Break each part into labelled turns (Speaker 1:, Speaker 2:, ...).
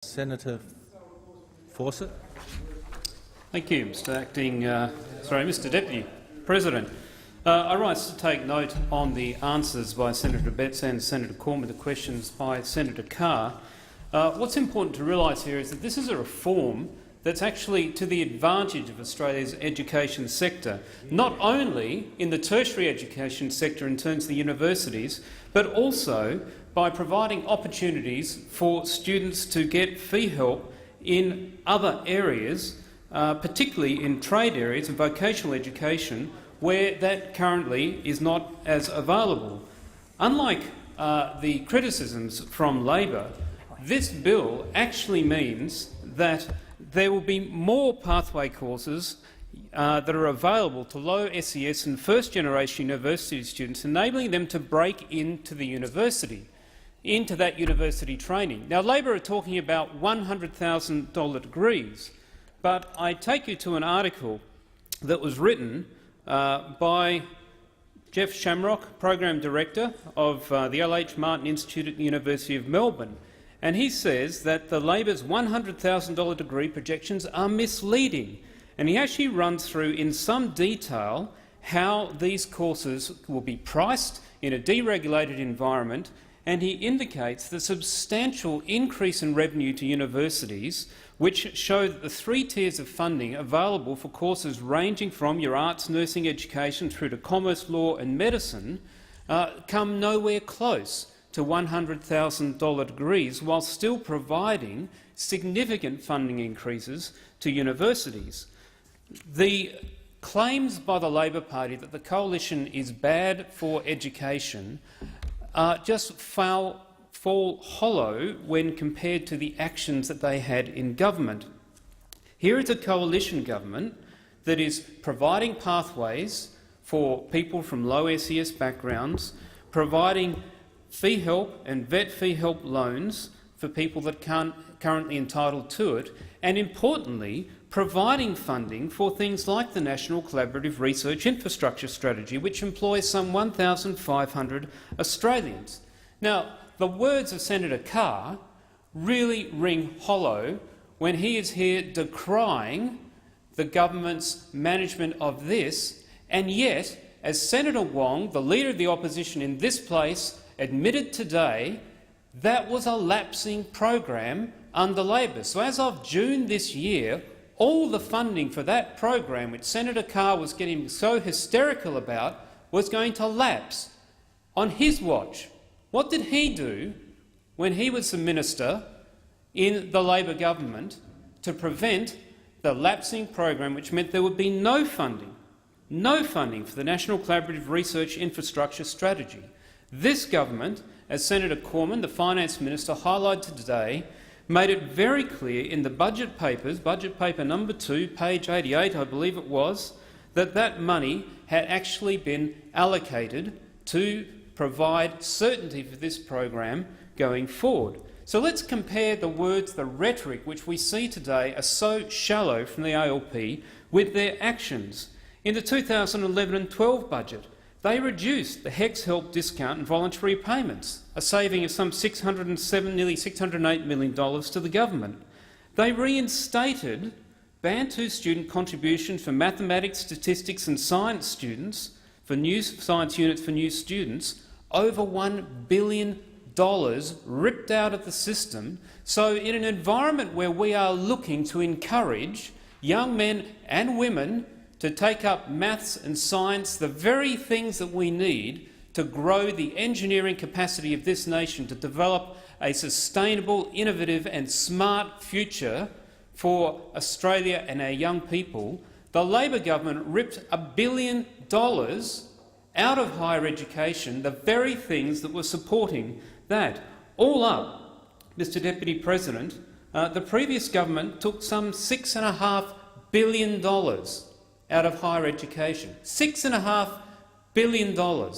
Speaker 1: Senator Fawcett.
Speaker 2: Thank you, Mr. Deputy President. I rise to take note on the answers by Senator Abetz and Senator Cormann to questions by Senator Carr. What's important to realise here is that this is a reform that's actually to the advantage of Australia's education sector, not only in the tertiary education sector in terms of the universities, but also by providing opportunities for students to get fee help in other areas, particularly in trade areas and vocational education, where that currently is not as available. Unlike the criticisms from Labor, this bill actually means that there will be more pathway courses that are available to low SES and first-generation university students, enabling them to break into the university, into that university training. Now, Labor are talking about $100,000 degrees, but I take you to an article that was written by Jeff Shamrock, Program Director of the L.H. Martin Institute at the University of Melbourne, and he says that the Labor's $100,000 degree projections are misleading, and he actually runs through in some detail how these courses will be priced in a deregulated environment, and he indicates the substantial increase in revenue to universities, which show that the three tiers of funding available for courses ranging from your arts, nursing education through to commerce, law and medicine come nowhere close to $100,000 degrees, while still providing significant funding increases to universities. The claims by the Labor Party that the coalition is bad for education just fall hollow when compared to the actions that they had in government. Here is a coalition government that is providing pathways for people from low SES backgrounds, providing fee help and vet fee help loans for people that aren't currently entitled to it, and importantly, providing funding for things like the National Collaborative Research Infrastructure Strategy, which employs some 1,500 Australians. Now, the words of Senator Carr really ring hollow when he is here decrying the government's management of this, and yet, as Senator Wong, the Leader of the Opposition in this place, admitted today, that was a lapsing program under Labor. So as of June this year, all the funding for that program, which Senator Carr was getting so hysterical about, was going to lapse on his watch. What did he do when he was the minister in the Labor government to prevent the lapsing program, which meant there would be no funding for the National Collaborative Research Infrastructure Strategy? This government, as Senator Cormann, the Finance Minister, highlighted today, made it very clear in the budget papers, budget paper number 2, page 88, I believe it was, that that money had actually been allocated to provide certainty for this program going forward. So let's compare the words, the rhetoric which we see today are so shallow from the ALP with their actions. In the 2011 and 12 budget, they reduced the HECS help discount and voluntary payments, a saving of some nearly $608 million to the government. They reinstated Bantu student contributions for mathematics, statistics and science students, for new science units for new students, over $1 billion ripped out of the system. So in an environment where we are looking to encourage young men and women to take up maths and science, the very things that we need to grow the engineering capacity of this nation to develop a sustainable, innovative and smart future for Australia and our young people, the Labor government ripped $1 billion out of higher education, the very things that were supporting that. All up, Mr Deputy President, the previous government took some $6.5 billion out of higher education. $6.5 billion.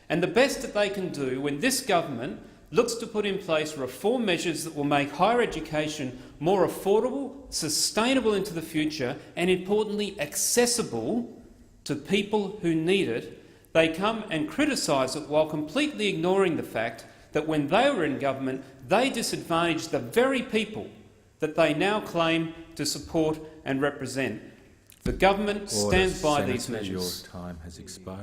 Speaker 2: And the best that they can do when this government looks to put in place reform measures that will make higher education more affordable, sustainable into the future and, importantly, accessible to people who need it, they come and criticise it while completely ignoring the fact that when they were in government, they disadvantaged the very people that they now claim to support and represent. The government stands by these
Speaker 1: Senator,
Speaker 2: measures.
Speaker 1: your time has expired.